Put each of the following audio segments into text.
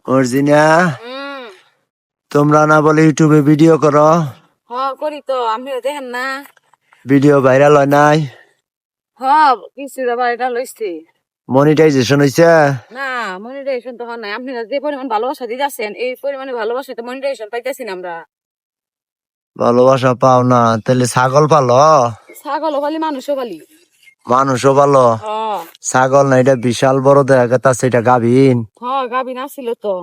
অর্জিনা হুম তোমরা না বলে ইউটিউবে ভিডিও করো, হ করি তো আমিও দেখেন না। ভিডিও ভাইরাল হয় নাই, হ কিছু আবার এটা লইছি মনিটাইজেশন হইছে? না, মনিটাইজেশন তো হয় নাই। আপনারা যে পরিমাণ ভালোবাসা দিতেছেন এই পরিমাণে ভালোবাসা তো মনিটাইজেশন পাইতেছি না আমরা। ভালোবাসা পাও না তাহলে ছাগল পালো, ছাগলও পালি মানুষও পালি। মানুষও পালো। হ ছাগল না, এটা বিশাল বড় দেখা গেছে, এটা গাভীন। হ গাভিন আসছিল তো।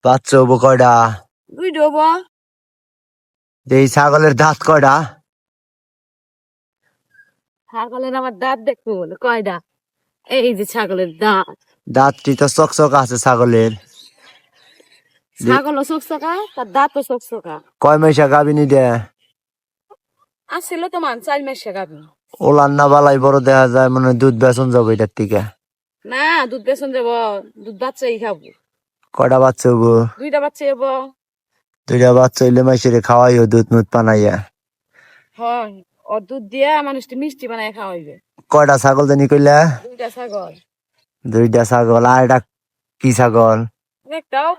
বাচ্চা হবো কয়টা? দুই ডোবা। এই ছাগলের দাঁত কয়টা? ছাগলের আমার দাঁত দেখবো বলে কয়টা? এই যে ছাগলের দাঁত। দাঁতটি তো চকচক আছে ছাগলের। ছাগলও চকচকা, তার দাঁতও চকচকা। কয় মাইসা গাভিনী দে? আসছিল তো 4 মাসে গাভিন। ওলার না বালাই বড় দেখা যায়, মানে দুধ বেচন যাবো এটার থেকে। না দুধ বেসন যাব, দুধ বাচ্চাই খাবো। কয়টা বাচ্চা হবো? দুইটা বাচ্চা যাবো। দুইটা বাচ্চা হইলে মাইসেরে খাওয়াইও দুধ মুধ পানাইয়া। হয়, ও দুধ দিয়া মানুষটি মিষ্টি বানায় খাওয়াইবে। কয়টা ছাগল জানি কইলা? দুইটা ছাগল। দুইটা ছাগল। আর এটা কি ছাগল? একটাও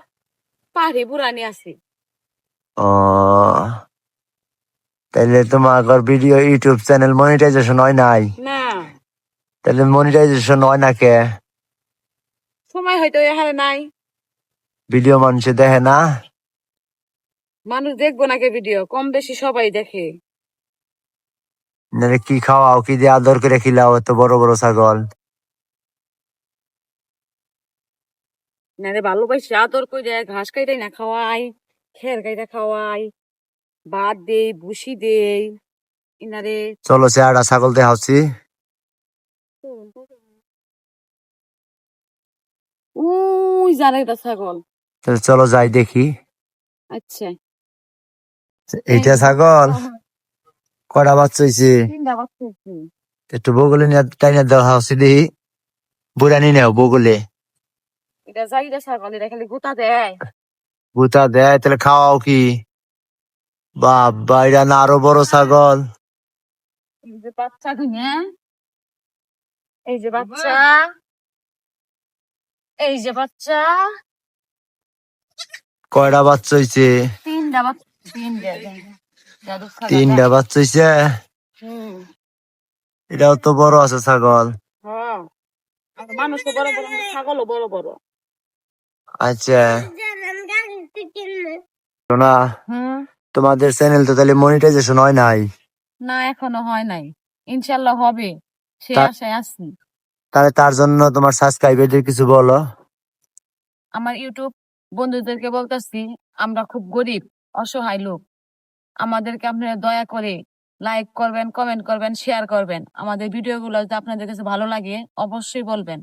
পাহাড়ি বুড়ানি আছে। ও, তাইলে তোমার ভিডিও ইউটিউব চ্যানেল মনিটাইজেশন হয় নাই? না তাহলে মনিটাইজেশন হয় না কে? সময় হয়তো এখানে নাই। ভিডিও মানুষে দেখে না? মানুষ দেখবো নাকি ভিডিও? কম বেশি সবাই দেখে। নাহলে কি খাওয়াও, কি দিয়ে আদর করে খিলাও এত বড় বড় ছাগল? নারে ভালোবাসি আদর করে ঘাস কাইটাই না খাওয়াই, খের কাইটা খাওয়াই, ভাত দেই, ভুসি দেই। ইনারে চলো সে আড়া ছাগল দেখাচ্ছি। উই জানে একটা ছাগল। তাহলে চলো যাই দেখি। আচ্ছা এইটা ছাগল কয়টা বাচ্চা হয়েছে? 3টা বাচ্চা হইছে। একটু বগলে নিয়ে টাইনা দেওয়া হচ্ছে দেখি। বুড়ানি নেও বগলে। এটা জাগিটা ছাগল, এটা খালি গোতা দেয়। গুতা দেয় তাহলে খাওয়াও কি? বাবা, এটা না আরো বড় ছাগল। এই যে বাচ্চা দুনিয়া, এই যে বাচ্চা, এই যে বাচ্চা। কয়টা বাচ্চা হয়েছে? 3টা বাচ্চা। 3টা জাদু ছাগল যা। তিনটা বাচ্চা হয়েছে। হুম এটাও তো বড় আছে ছাগল। হ্যাঁ, আর মানুষ তো বড় বড়, ছাগলও বড় বড়। আচ্ছা শোনা, হুম তোমাদের চ্যানেল তো তাহলে মনিটাইজেশন হয় নাই? না এখনো হয় নাই, ইনশাল্লাহ হবে, সে তা- আশায় আছি। তাহলে তার জন্য তোমার সাবস্ক্রাইবারদের কিছু বলো। আমার ইউটিউব বন্ধুদেরকে বলতেছি, আমরা খুব গরিব অসহায় লোক, আমাদেরকে আপনারা দয়া করে লাইক করবেন, কমেন্ট করবেন, শেয়ার করবেন। আমাদের ভিডিওগুলো যদি আপনাদের কাছে ভালো লাগে অবশ্যই বলবেন।